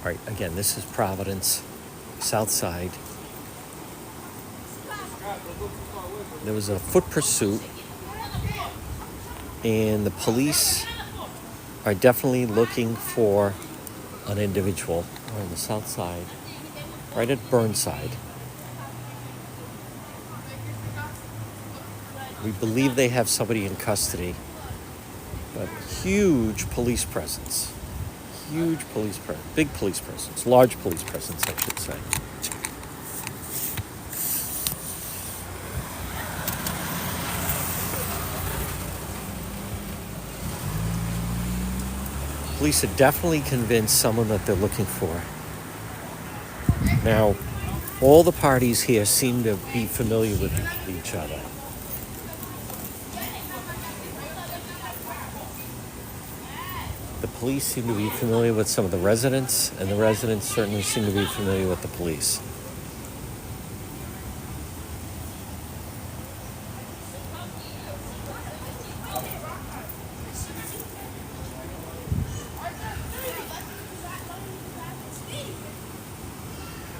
All right, again, this is Providence, South Side. There was a foot pursuit, and the police are definitely looking for an individual on the South Side, right at Burnside. We believe they have somebody in custody, but huge police presence. Huge police presence, big police presence, large police presence, I should say. Police are definitely convinced someone that they're looking for. Now, all the parties here seem to be familiar with each other. The police seem to be familiar with some of the residents, and the residents certainly seem to be familiar with the police.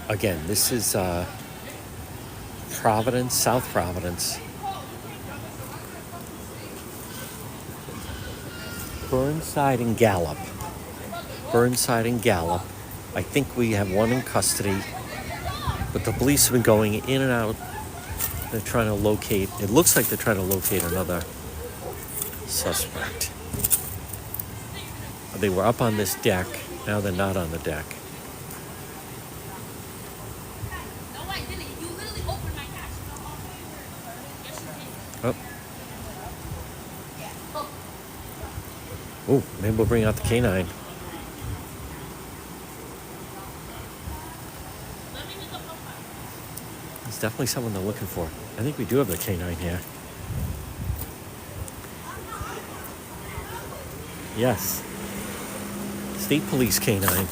Again, this is Providence, South Providence. Burnside and Gallup. Burnside and Gallup. I think we have one in custody, but the police have been going in and out. They're trying to locate, it looks like they're trying to locate another suspect. They were up on this deck, now they're not on the deck. Oh, maybe we'll bring out the canine. It's definitely someone they're looking for. I think we do have the canine here. Yes. State Police canine.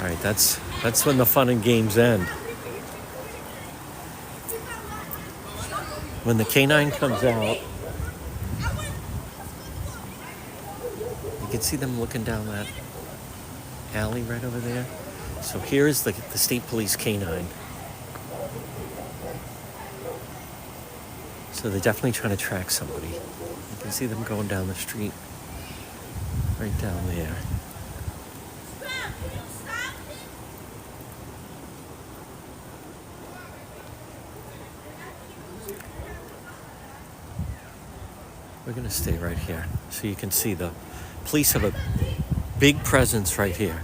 All right, that's when the fun and games end. When the canine comes out, you can see them looking down that alley right over there. So here is the State Police canine. So they're definitely trying to track somebody. You can see them going down the street, right down there. We're going to stay right here so you can see the police have a big presence right here.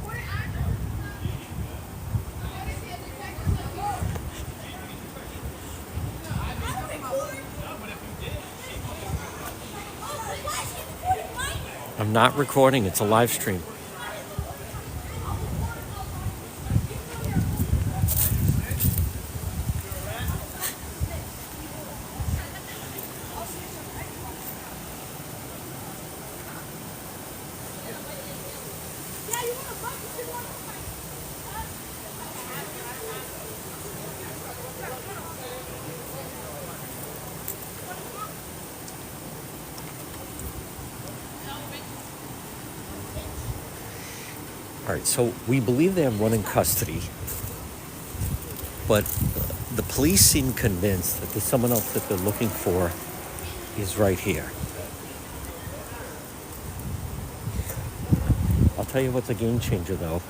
I'm not recording, it's a live stream. All right, so we believe they have one in custody, but the police seem convinced that there's someone else that they're looking for is right here. I'll tell you what's a game changer, though,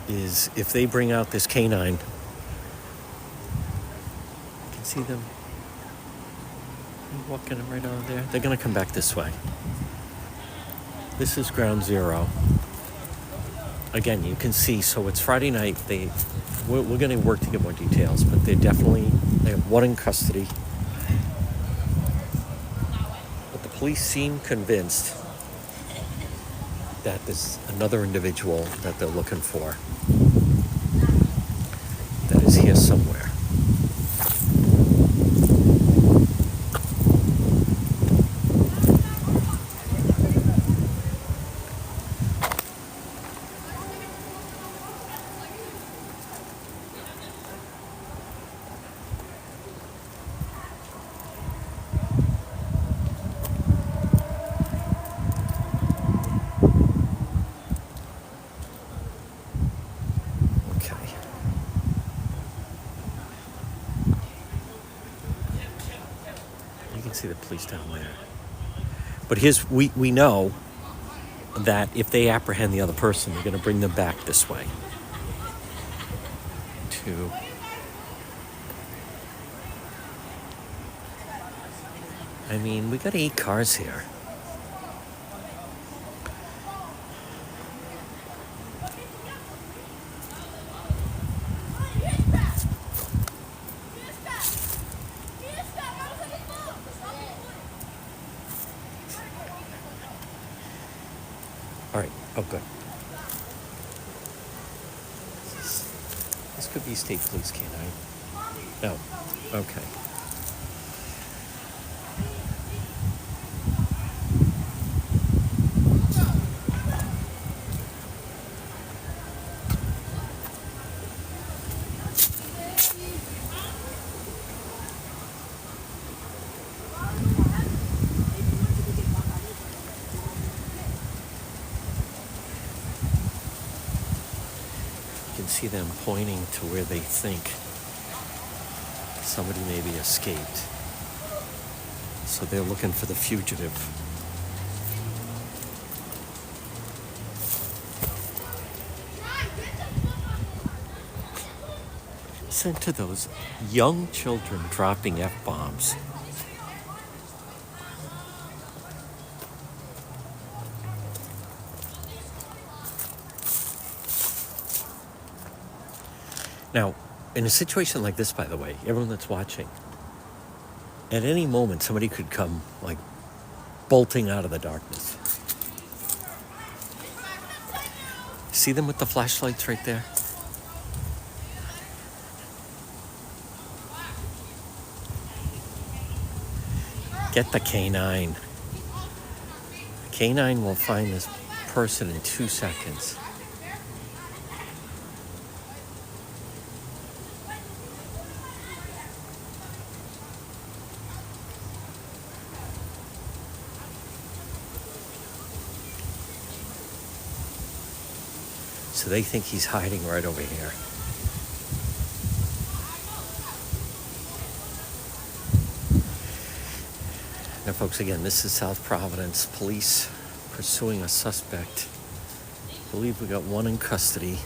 is if they bring out this canine, you can see them walking right over there. They're going to come back this way. This is ground zero. Again, you can see, so it's Friday night. We're going to work to get more details, but they have one in custody. But the police seem convinced that there's another individual that they're looking for that is here somewhere. see the police down there. But we know that if they apprehend the other person, they're going to bring them back this way to... I mean, we got 8 cars here. All right. Oh, good. This could be state police canine. No. Okay. You can see them pointing to where they think somebody maybe escaped. So they're looking for the fugitive. Listen to those young children dropping F-bombs. Now, in a situation like this, by the way, everyone that's watching, at any moment somebody could come like bolting out of the darkness. See them with the flashlights right there? Get the canine. The canine will find this person in 2 seconds. So they think he's hiding right over here. Now, folks, again, this is South Providence. Police pursuing a suspect. I believe we got 1 in custody.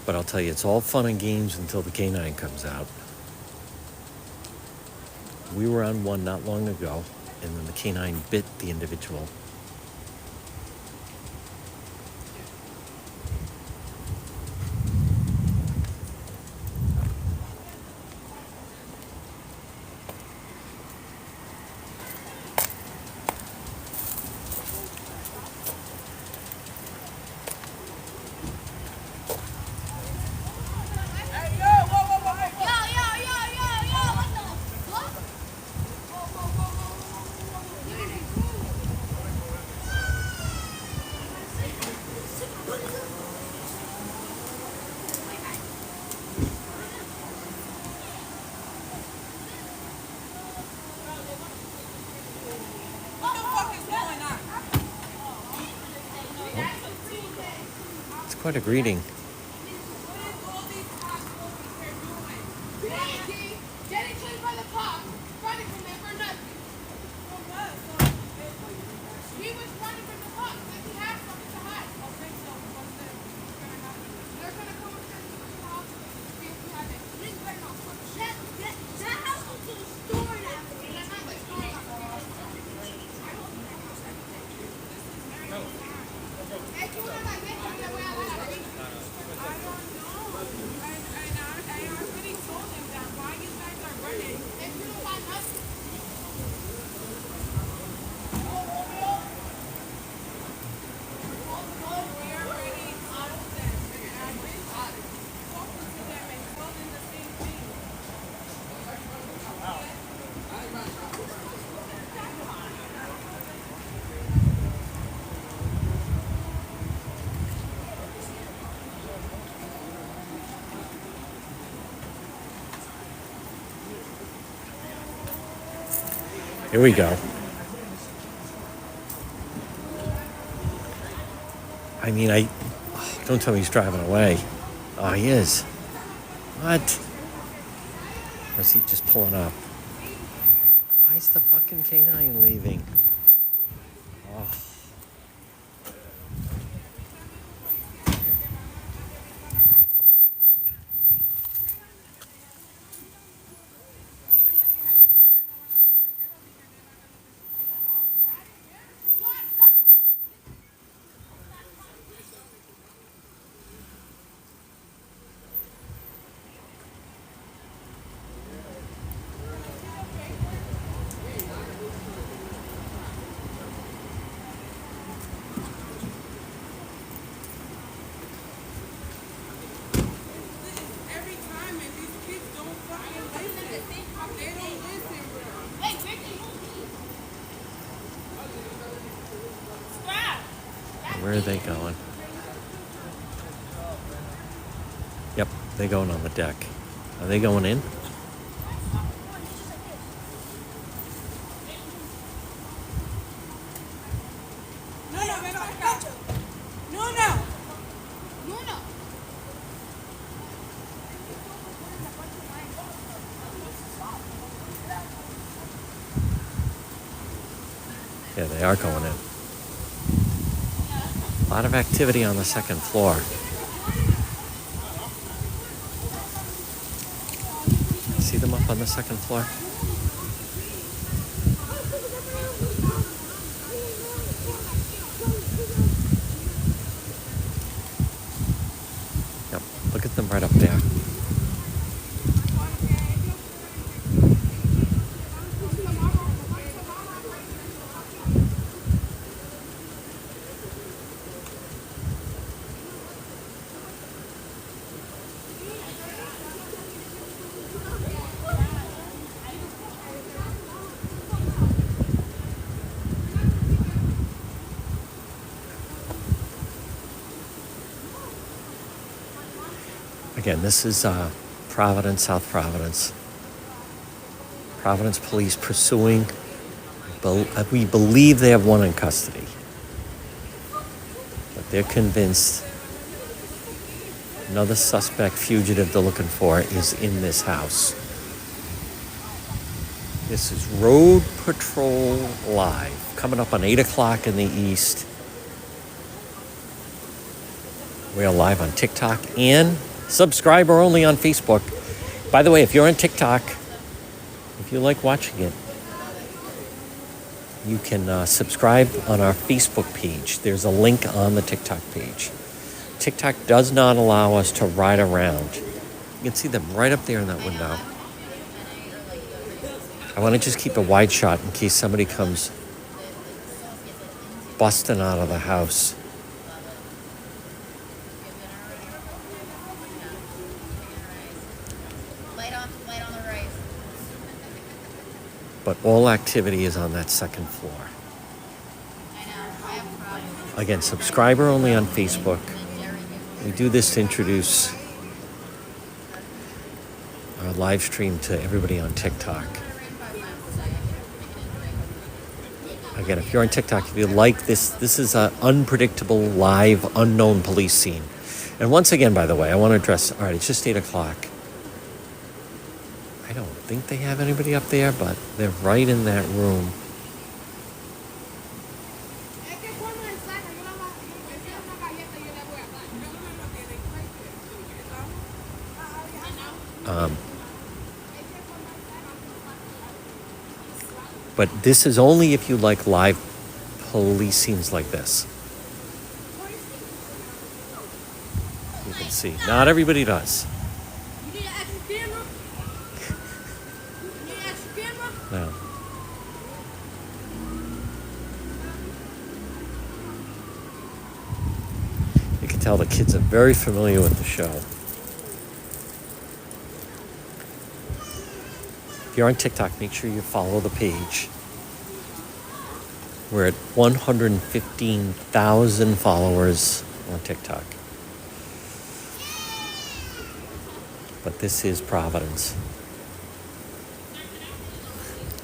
But I'll tell you, it's all fun and games until the canine comes out. We were on 1 not long ago, and then the canine bit the individual. It's quite a greeting. Here we go. I mean, don't tell me he's driving away. Oh, he is. What? Or is he just pulling up? is the fucking canine leaving? Oh. Where are they going? Yep, they're going on the deck. Are they going in? Yeah, they are going in. A lot of activity on the second floor. See them up on the second floor? Yep, look at them right up there. Again, this is Providence, South Providence. Providence police pursuing. We believe they have one in custody. But they're convinced another suspect fugitive they're looking for is in this house. This is Road Patrol Live, coming up on 8 o'clock in the East. We're live on TikTok and subscriber only on Facebook. By the way, if you're on TikTok, if you like watching it, you can subscribe on our Facebook page. There's a link on the TikTok page. TikTok does not allow us to ride around. You can see them right up there in that window. I want to just keep a wide shot in case somebody comes busting out of the house. But all activity is on that second floor. Again, subscriber only on Facebook. We do this to introduce our live stream to everybody on TikTok. Again, if you're on TikTok, if you like this is an unpredictable, live, unknown police scene. And once again, by the way, I want to address, all right, it's just 8 o'clock. I don't think they have anybody up there, but they're right in that room. But this is only if you like live police scenes like this. You can see. Not everybody does. No. You can tell the kids are very familiar with the show. If you're on TikTok, make sure you follow the page. We're at 115,000 followers on TikTok. But this is Providence.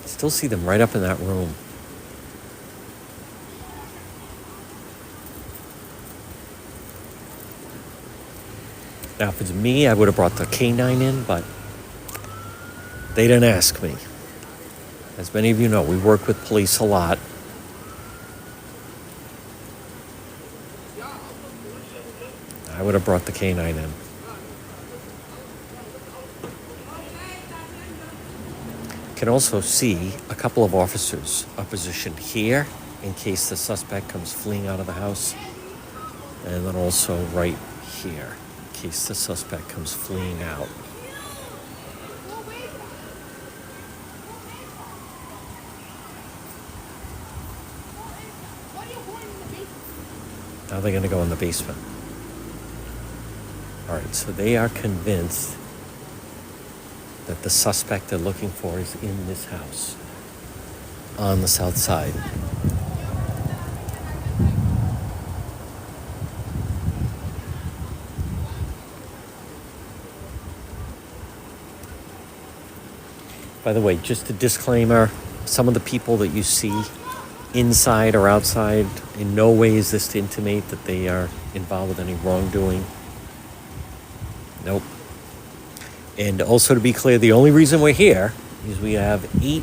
Still see them right up in that room. Now, if it's me, I would have brought the canine in, but they didn't ask me. As many of you know, we work with police a lot. I would have brought the canine in. You can also see a couple of officers are positioned here in case the suspect comes fleeing out of the house. And then also right here in case the suspect comes fleeing out. Now they're going to go in the basement. All right, so they are convinced that the suspect they're looking for is in this house on the south side. By the way, just a disclaimer, some of the people that you see inside or outside, in no way is this to intimate that they are involved with any wrongdoing. Nope. And also to be clear, the only reason we're here is we have 8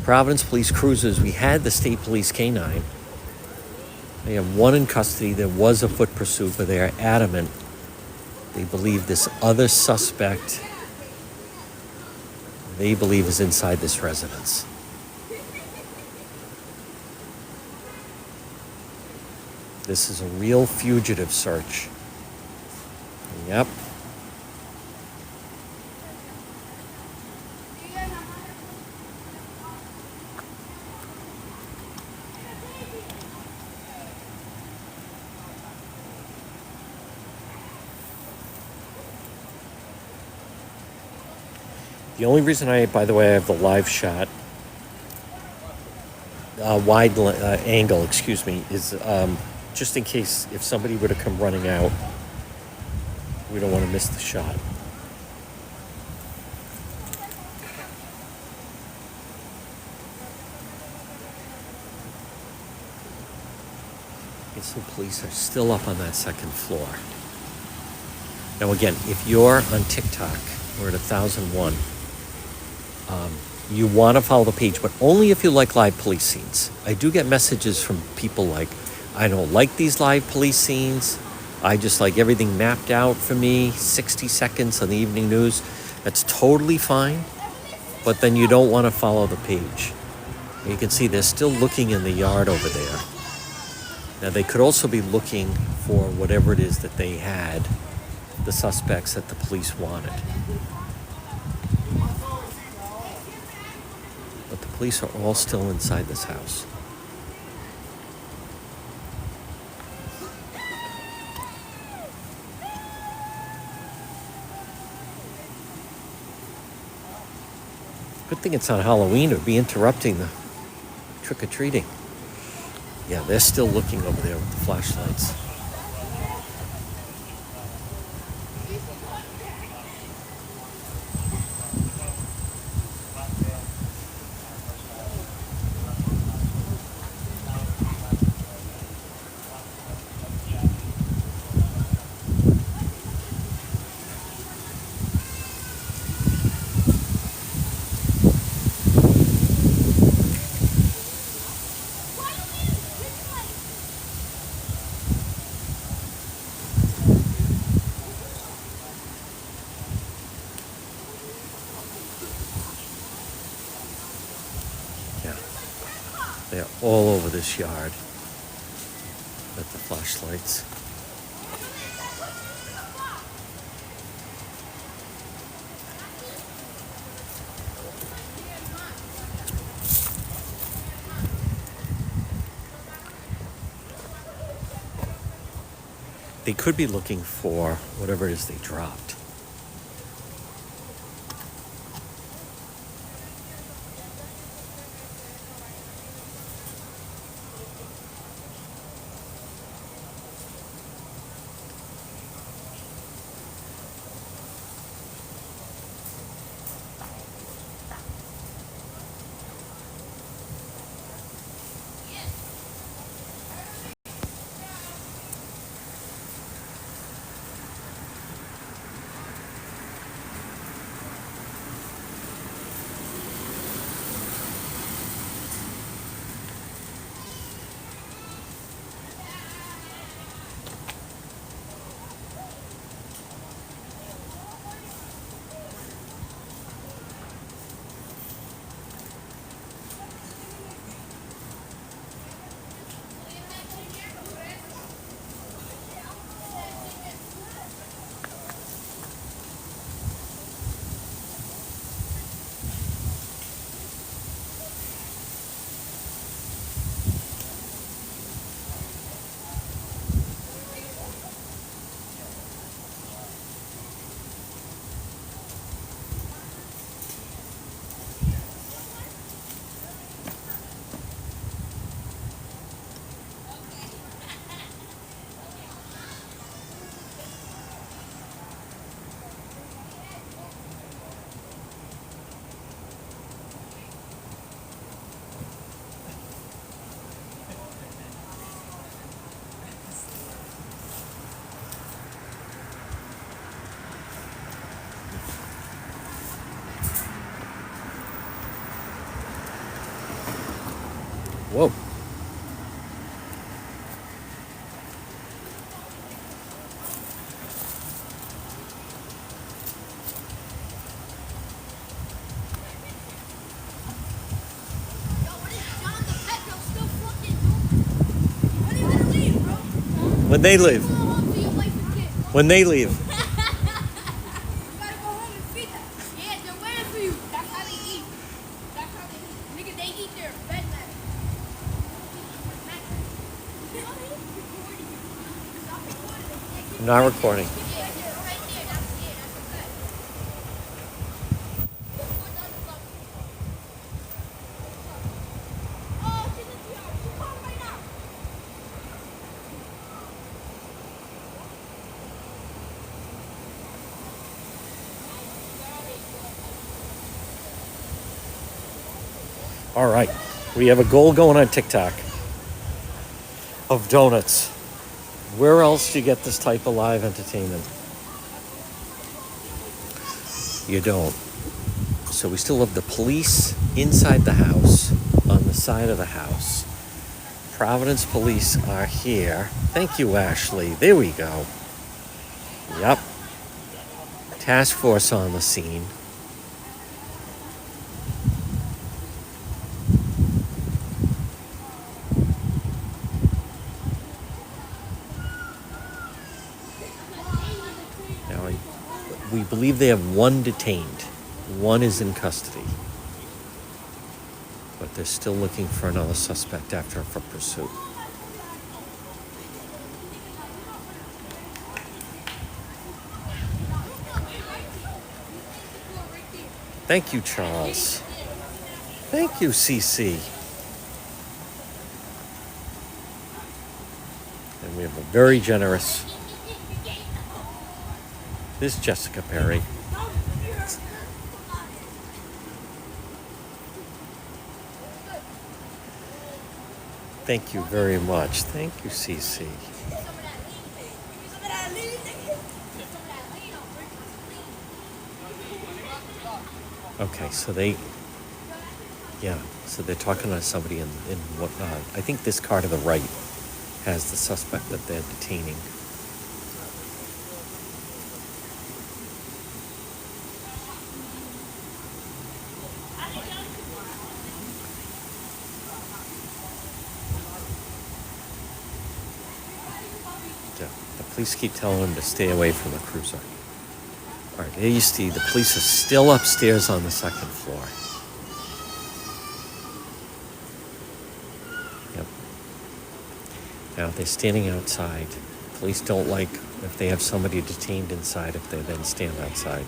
Providence police cruisers. We had the state police canine. They have 1 in custody. There was a foot pursuit, but they are adamant. They believe this other suspect, they believe, is inside this residence. This is a real fugitive search. Yep. The only reason by the way, I have the live shot, wide angle, is just in case if somebody were to come running out, we don't want to miss the shot. Okay, so police are still up on that second floor. Now again, if you're on TikTok, we're at 1,001. You want to follow the page, but only if you like live police scenes. I do get messages from people like, I don't like these live police scenes. I just like everything mapped out for me, 60 seconds on the evening news. That's totally fine, but then you don't want to follow the page. And you can see they're still looking in the yard over there. Now they could also be looking for whatever it is that they had, the suspects that the police wanted. But the police are all still inside this house. Good thing it's on Halloween. It would be interrupting the trick-or-treating. Yeah, they're still looking over there with the flashlights. They're all over this yard with the flashlights. They could be looking for whatever it is they dropped. When they leave. When they leave. I'm not recording. All right, we have a goal going on TikTok of donuts. Where else do you get this type of live entertainment? You don't. So we still have the police inside the house, on the side of the house. Providence police are here. Thank you, Ashley. There we go. Yep. Task force on the scene. We believe they have one detained. One is in custody. But they're still looking for another suspect for pursuit. Thank you, Charles. Thank you, CC. And we have a very generous... This is Jessica Perry. Thank you very much. Thank you, CC. Okay, so so they're talking to somebody in what, I think this car to the right has the suspect that they're detaining. The police keep telling him to stay away from the cruiser. All right, there you see the police are still upstairs on the second floor. Yep. Now they're standing outside. Police don't like if they have somebody detained inside if they then stand outside.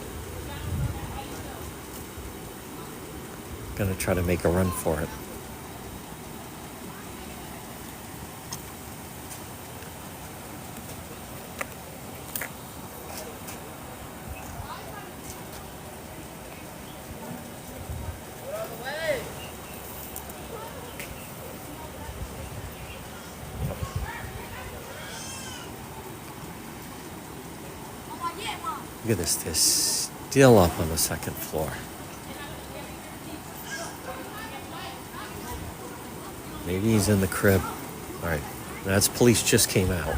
Gonna try to make a run for it. Look at this, they're still up on the second floor. Maybe he's in the crib. All right, that's police just came out.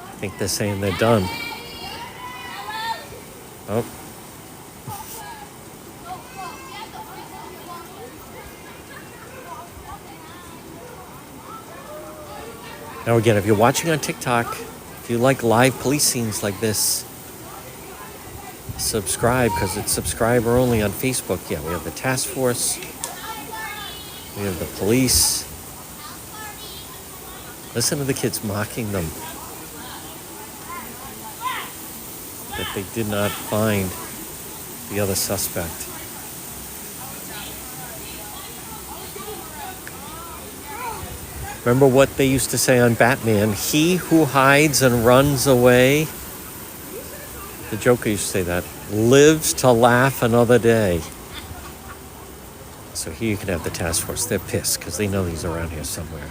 I think they're saying they're done. Oh. Now again, if you're watching on TikTok, if you like live police scenes like this, subscribe, because it's subscriber only on Facebook. Yeah, we have the task force. We have the police. Listen to the kids mocking them. That they did not find the other suspect. Remember what they used to say on Batman? He who hides and runs away. The Joker used to say that. Lives to laugh another day. So here you can have the task force. They're pissed because they know he's around here somewhere.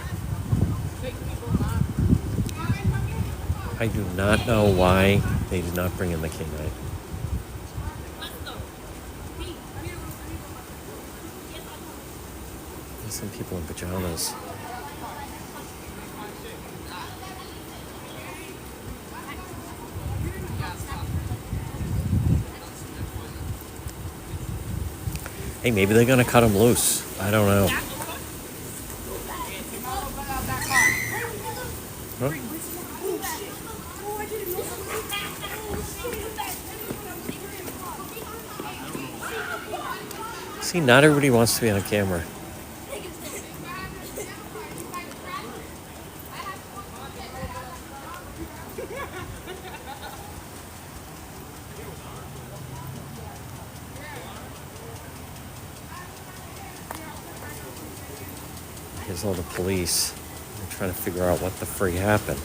I do not know why they did not bring in the K-9. There's some people in pajamas. Hey, maybe they're going to cut him loose. I don't know. Huh? See, not everybody wants to be on camera. Here's all the police. They're trying to figure out what the frig happened.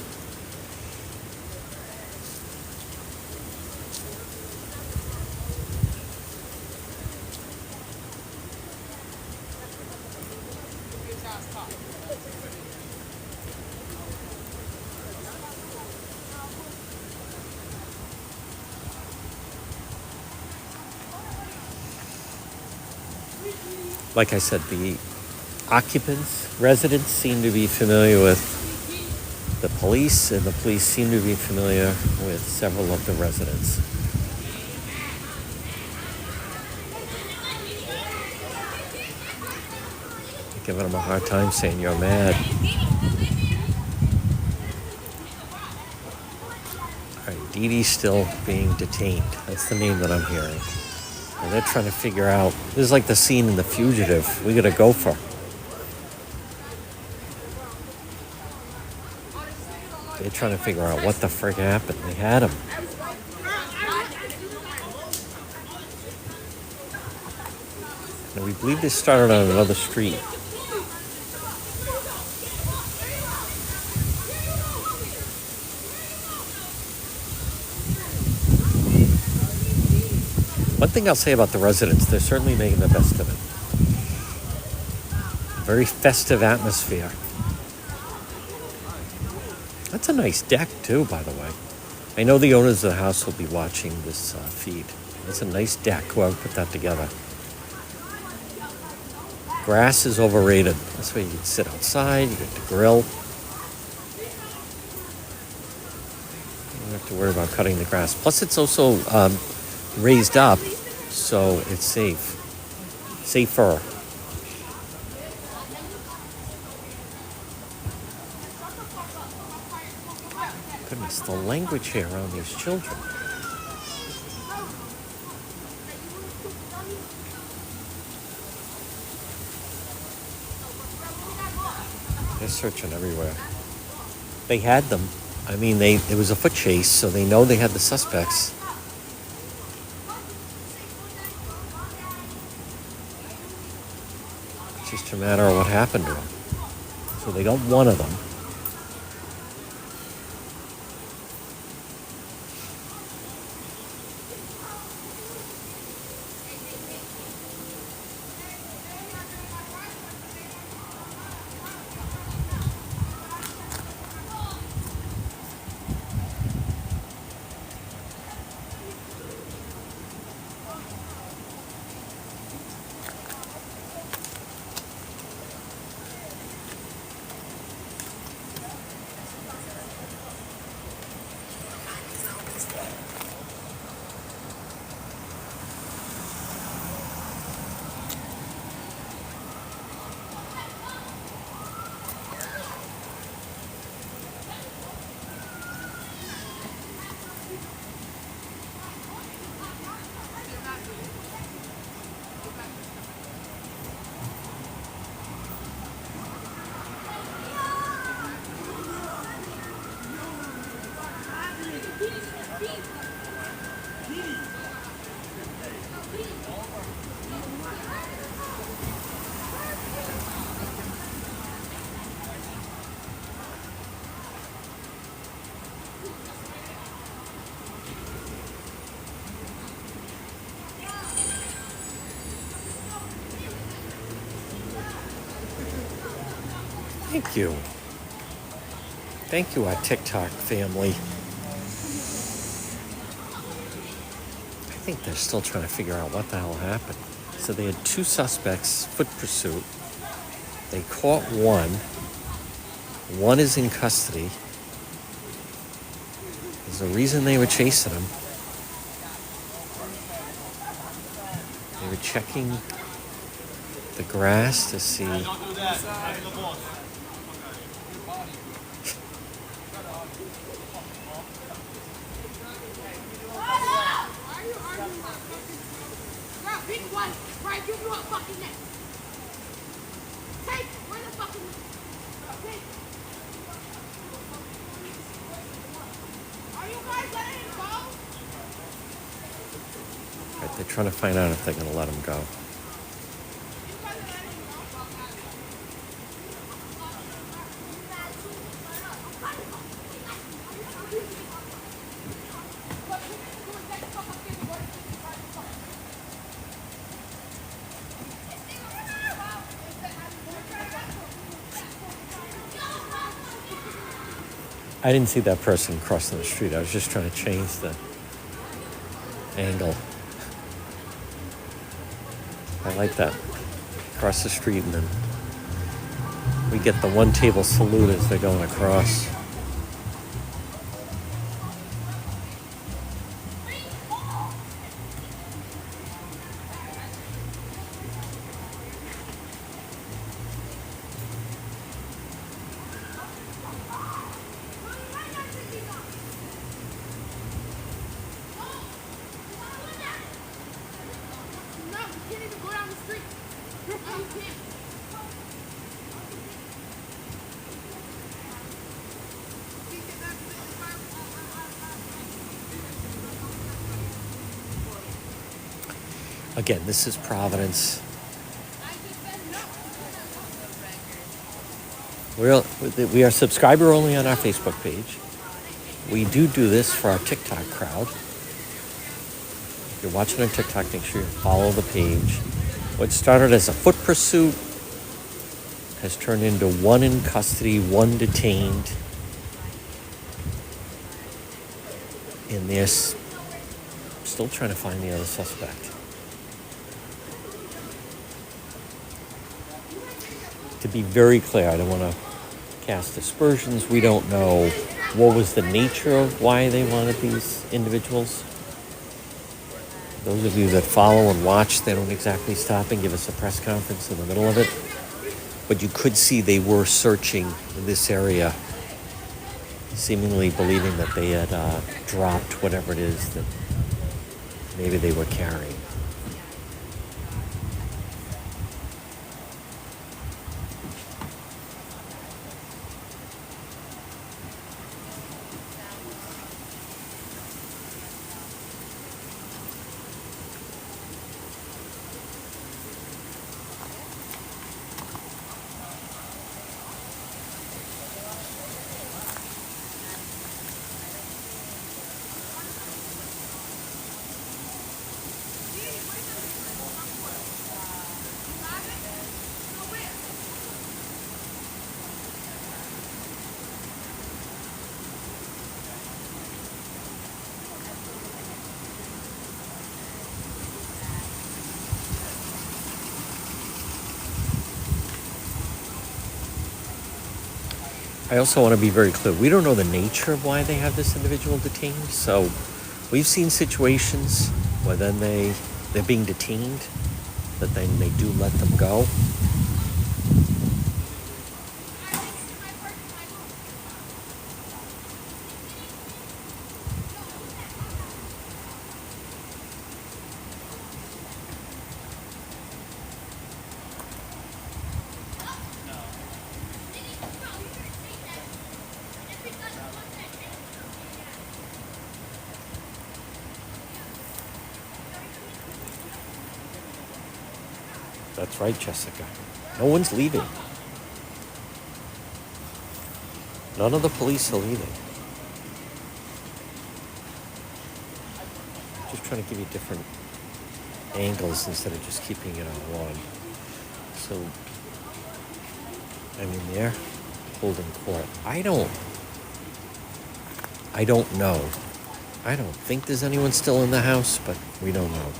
Like I said, the residents seem to be familiar with the police, and the police seem to be familiar with several of the residents. They're giving them a hard time saying you're mad. All right, Dee Dee's still being detained. That's the name that I'm hearing. And they're trying to figure out, this is like the scene in The Fugitive. We gotta go for. They're trying to figure out what the frig happened. They had him. And we believe they started on another street. One thing I'll say about the residents, they're certainly making the best of it. Very festive atmosphere. That's a nice deck too, by the way. I know the owners of the house will be watching this feed. It's a nice deck, whoever put that together. Grass is overrated. That's why you can sit outside, you get to grill. You don't have to worry about cutting the grass. Plus it's also raised up, so it's safer. Goodness, the language here around these children. They're searching everywhere. They had them. I mean, it was a foot chase, so they know they had the suspects. It's just a matter of what happened to them. So they got one of them. Thank you. Thank you, our TikTok family. I think they're still trying to figure out what the hell happened. So they had two suspects, foot pursuit. They caught one. One is in custody. There's a reason they were chasing him. They were checking the grass to see. Right, they're trying to find out if they're going to let him go. I didn't see that person crossing the street. I was just trying to change the angle. I like that. Cross the street and then we get the one table salute as they're going across. Again, this is Providence. We are subscriber only on our Facebook page. We do this for our TikTok crowd. If you're watching on TikTok, make sure you follow the page. What started as a foot pursuit has turned into one in custody, one detained. And they're still trying to find the other suspect. To be very clear, I don't want to cast aspersions. We don't know what was the nature of why they wanted these individuals. Those of you that follow and watch, they don't exactly stop and give us a press conference in the middle of it. But you could see they were searching this area, seemingly believing that they had dropped whatever it is that maybe they were carrying. I also want to be very clear. We don't know the nature of why they have this individual detained. So we've seen situations where then they're being detained, that then they do let them go. That's right, Jessica. No one's leaving. None of the police are leaving. Just trying to give you different angles instead of just keeping it on one. So, I mean, they're holding court. I don't know. I don't think there's anyone still in the house, but we don't know.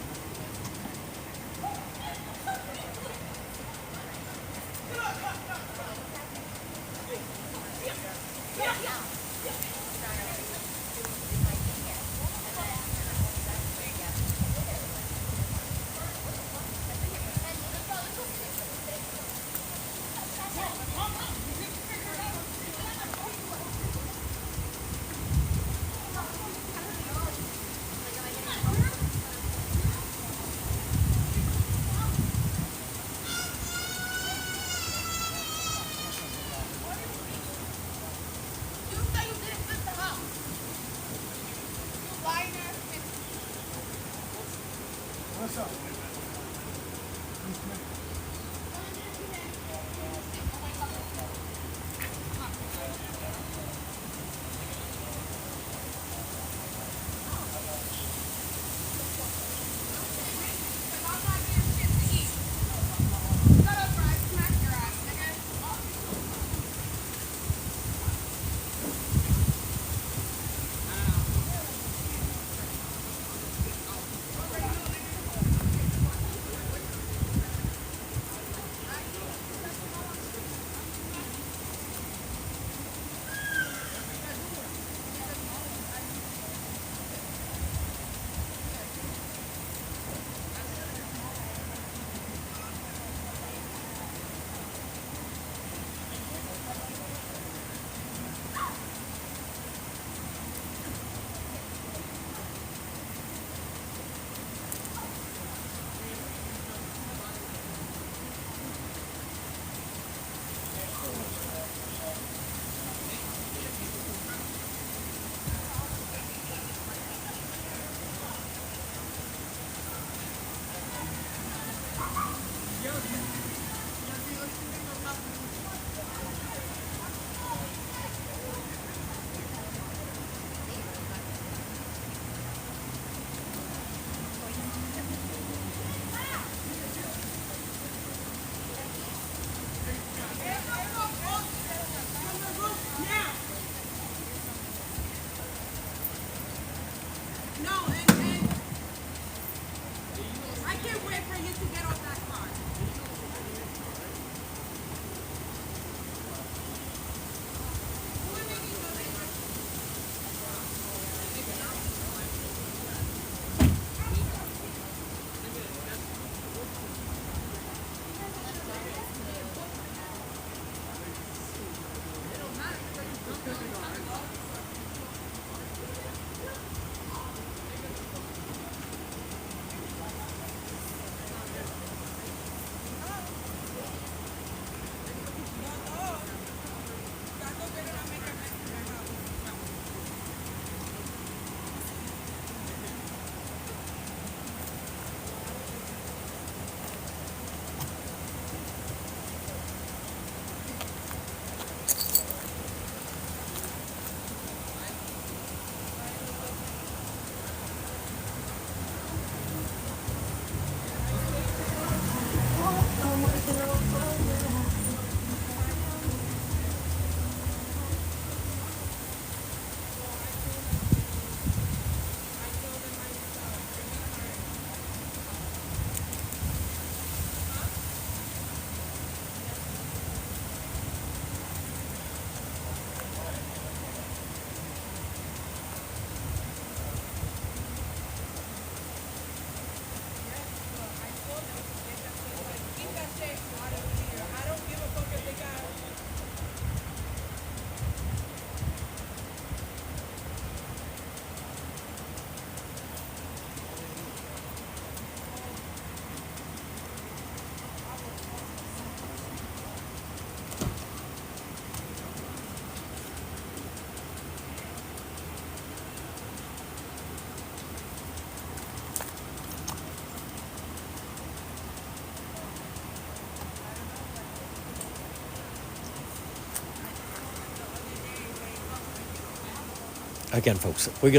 Again, folks, we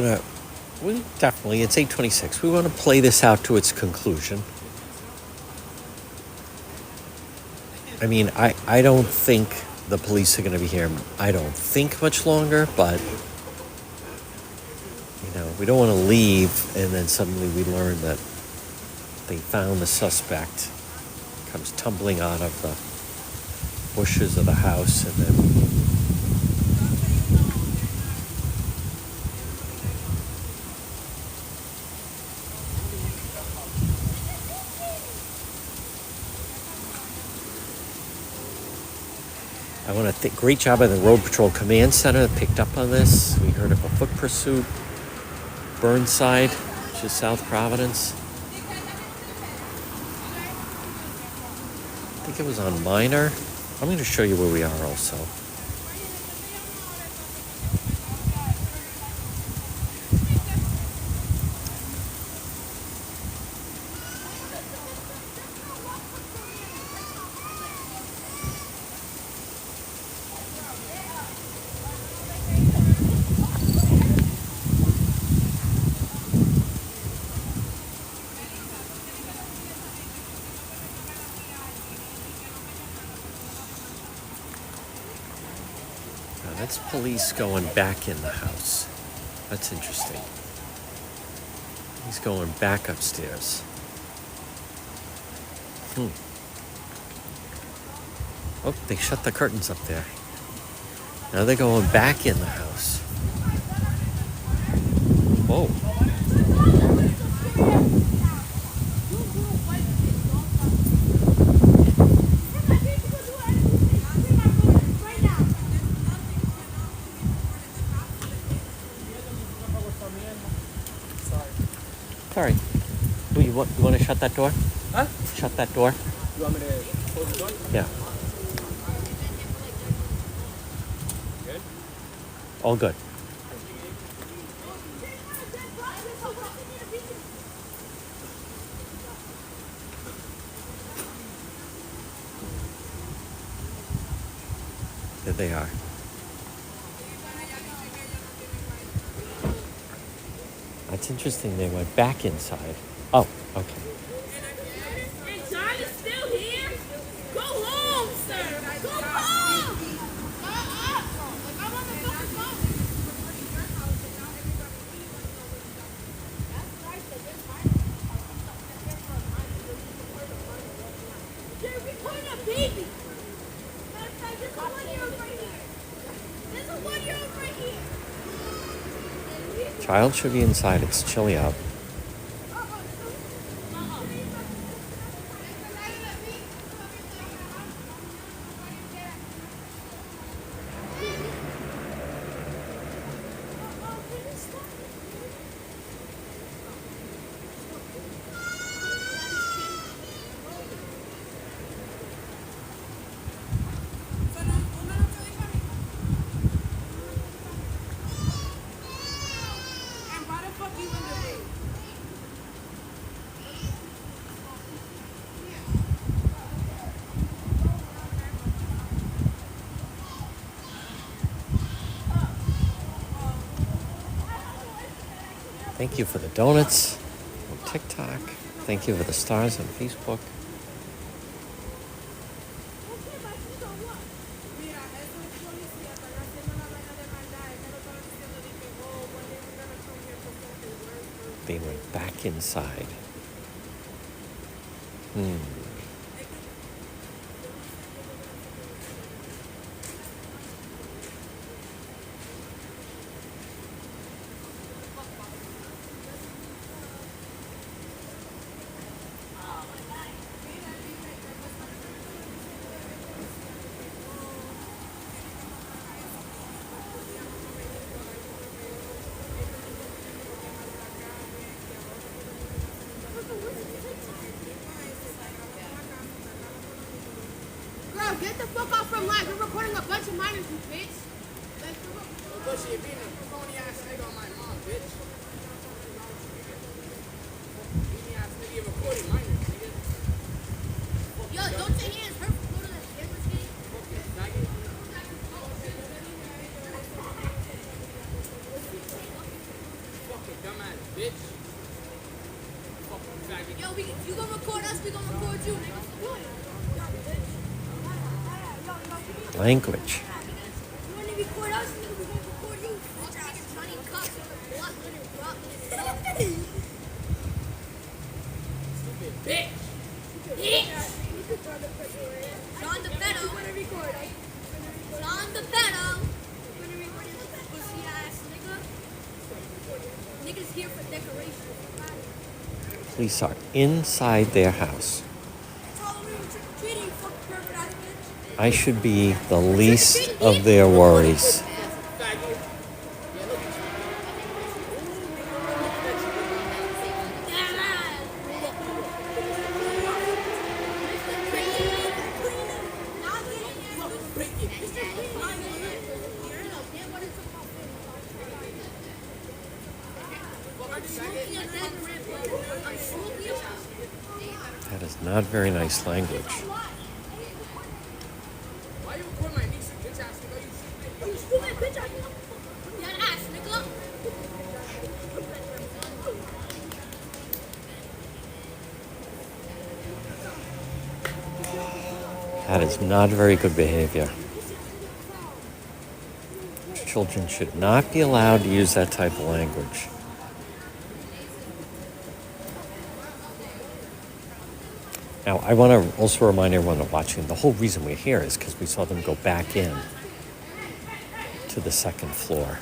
definitely, it's 8:26. We want to play this out to its conclusion. I mean, I don't think the police are going to be here, I don't think much longer, but, we don't want to leave and then suddenly we learn that they found the suspect, comes tumbling out of the bushes of the house, and then I want to think, great job by the Road Patrol Command Center that picked up on this. We heard of a foot pursuit, Burnside, which is South Providence. I think it was on Minor. I'm going to show you where we are also. That's police going back in the house. That's interesting. He's going back upstairs. Oh, they shut the curtains up there. Now they're going back in the house. Whoa. Sorry. Oh, you want to shut that door? Huh? Shut that door? You want me to close the door? Yeah. Good? All good. There they are. That's interesting. They went back inside. Oh, okay. And John is still here? Go home, sir. Go home. I'm on the fucking phone. They're recording a baby. Matter of fact, there's a 1-year-old right here. There's a 1-year-old right here. Child should be inside. It's chilly out. Thank you for the donuts on TikTok. Thank you for the stars on Facebook. They went back inside. Girl, get the fuck off from live. We're recording a bunch of minors, you bitch. But she being a phony ass nigga on my mom, bitch. Phony ass nigga, you're recording minors, nigga. Yo, don't your hands hurt from going to the camera skate? Fucking faggot. Fucking dumbass bitch. Fucking faggot. Yo, you gonna record us, we gonna record you, nigga. Language. You wanna record us, nigga, we gonna record you. Bitch ass Johnny Cup, block hundred rock. Stupid bitch. Bitch! John DePetro. John DePetro. Pussy ass nigga. Niggas here for decoration. Police are inside their house. I should be the least of their worries. That is not very nice language. Why you record my niece, you bitch ass nigga? You stupid bitch ass nigga. That ass nigga. That is not very good behavior. children should not be allowed to use that type of language. Now, I want to also remind everyone that watching, the whole reason we're here is because we saw them go back in to the second floor.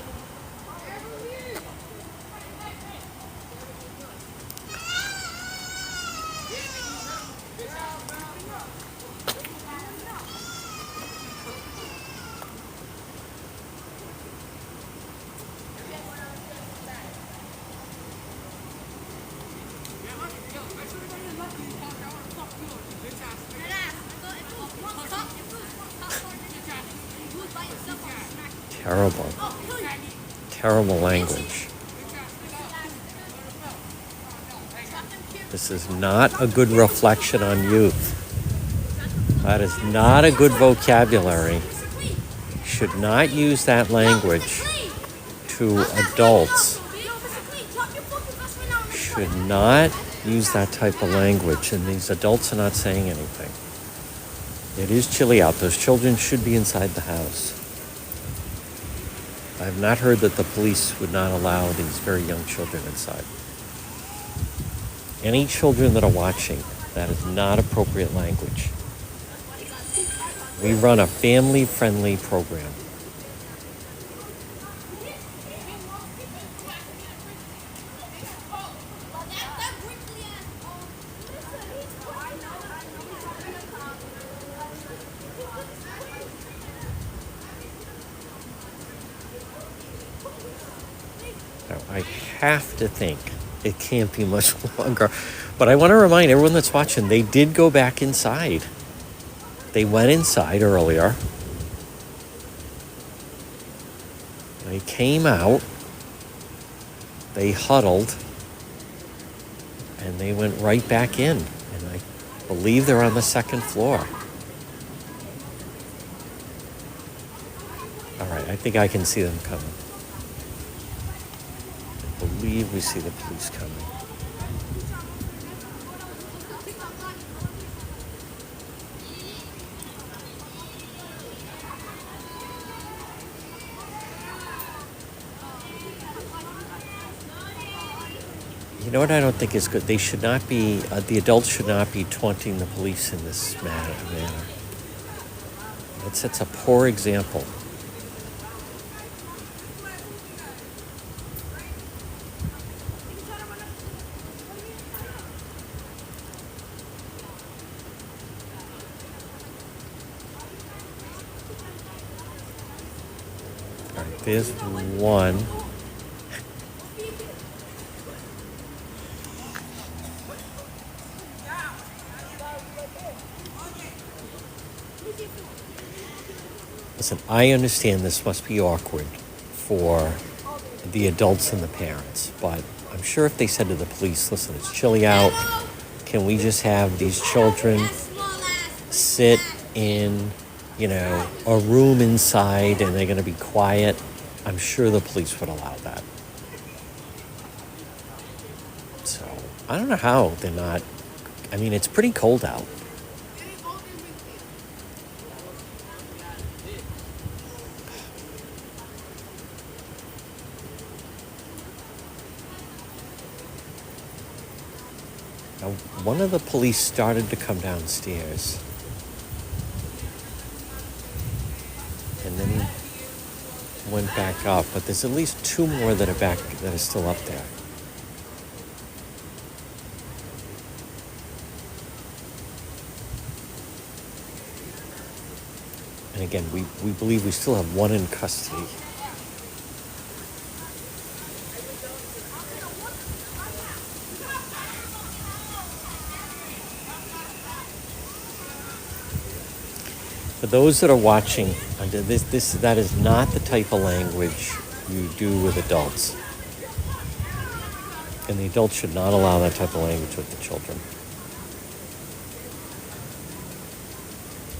Terrible, terrible language. This is not a good reflection on youth. That is not a good vocabulary. Should not use that language to adults. Should not use that type of language, and these adults are not saying anything. It is chilly out. Those children should be inside the house. I have not heard that the police would not allow these very young children inside. Any children that are watching, that is not appropriate language. We run a family-friendly program. Now, I have to think it can't be much longer. But I want to remind everyone that's watching, they did go back inside. They went inside earlier. They came out. They huddled. And they went right back in. And I believe they're on the second floor. All right, I think I can see them coming. I believe we see the police coming. You know what I don't think is good? They should not be, the adults should not be taunting the police in this manner. It sets a poor example. All right, there's one. Listen, I understand this must be awkward for the adults and the parents, but I'm sure if they said to the police, listen, it's chilly out, can we just have these children sit in, a room inside and they're going to be quiet, I'm sure the police would allow that. So, I don't know how they're not, it's pretty cold out. Now, one of the police started to come downstairs, and then he went back up. But there's at least two more that are still up there. And again, we believe we still have one in custody. For those that are watching, that is not the type of language you do with adults. And the adults should not allow that type of language with the children.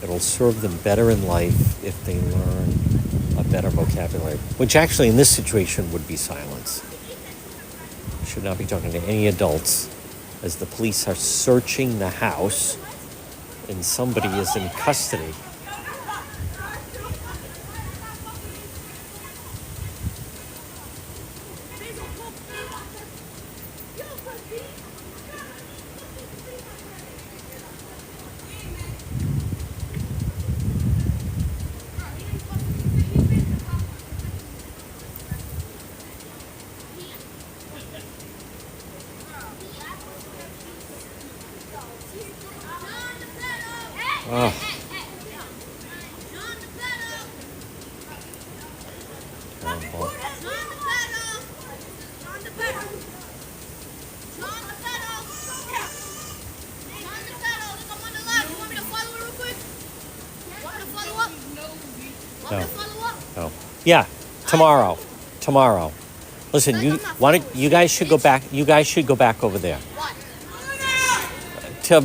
It'll serve them better in life if they learn a better vocabulary, which actually in this situation would be silence. Should not be talking to any adults as the police are searching the house and somebody is in custody. Oh, terrible. No. No. Yeah, tomorrow. Tomorrow. Listen, you guys should go back. You guys should go back over there to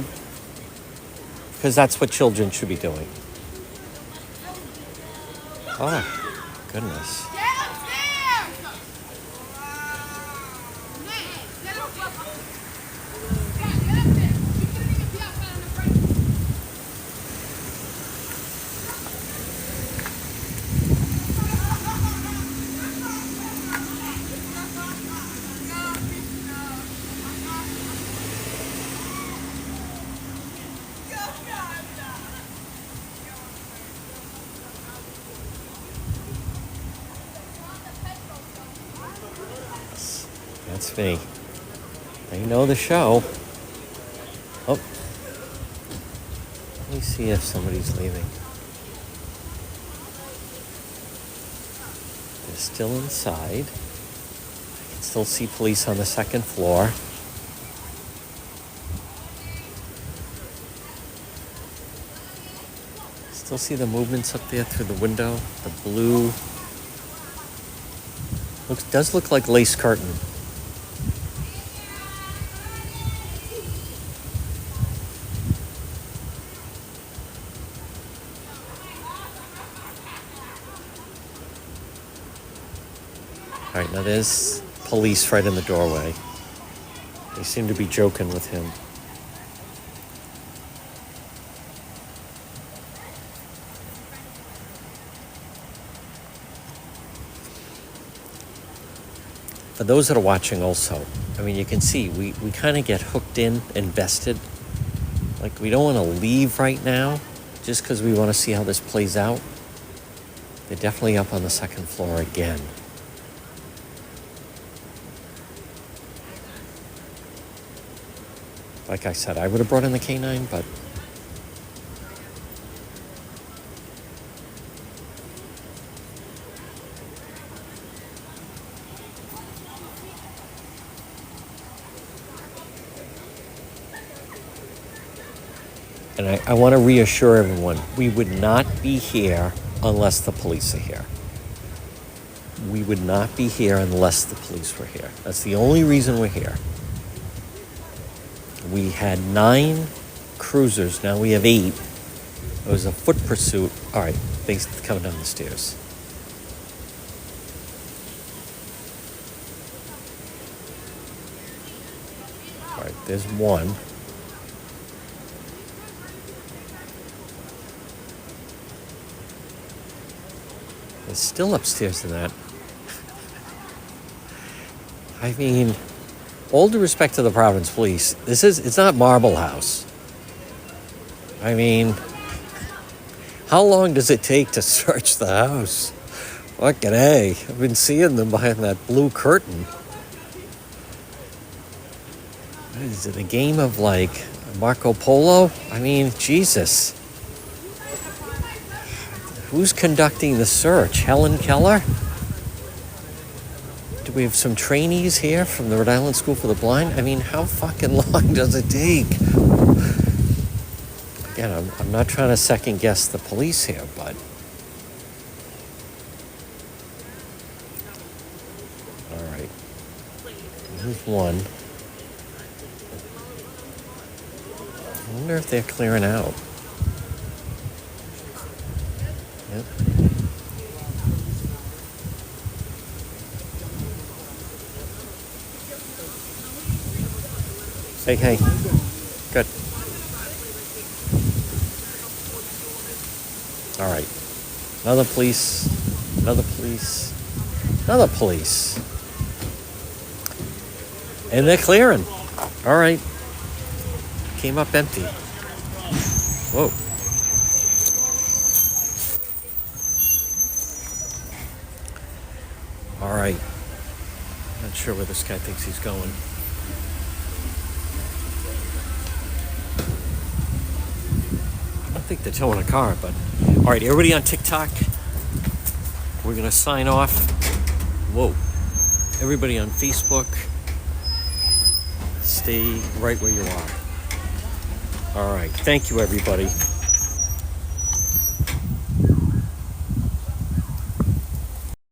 because that's what children should be doing. Oh, goodness. That's me. They know the show. Oh. Let me see if somebody's leaving. They're still inside. I can still see police on the second floor. Still see the movements up there through the window. The blue. Does look like lace curtain. All right, now there's police right in the doorway. They seem to be joking with him. For those that are watching also, I mean, you can see we kind of get hooked in, invested. Like, we don't want to leave right now just because we want to see how this plays out. They're definitely up on the second floor again. Like I said, I would have brought in the canine, but and I want to reassure everyone, we would not be here unless the police are here. We would not be here unless the police were here. That's the only reason we're here. We had 9 cruisers, now we have 8. It was a foot pursuit. All right, they're coming down the stairs. All right, there's one. It's still upstairs in that. I mean, all due respect to the Providence Police, it's not Marble House. I mean, how long does it take to search the house? Fucking A. I've been seeing them behind that blue curtain. What is it, a game of like Marco Polo? I mean, Jesus. Who's conducting the search? Helen Keller? Do we have some trainees here from the Rhode Island School for the Blind? I mean, how fucking long does it take? Again, I'm not trying to second guess the police here, but all right. Here's one. I wonder if they're clearing out. Yep. Hey. Good. All right. Another police. And they're clearing. All right. Came up empty. Whoa. All right. Not sure where this guy thinks he's going. think they're towing a car, but all right, everybody on TikTok, we're gonna sign off. Whoa. Everybody on Facebook, stay right where you are. All right, thank you, everybody.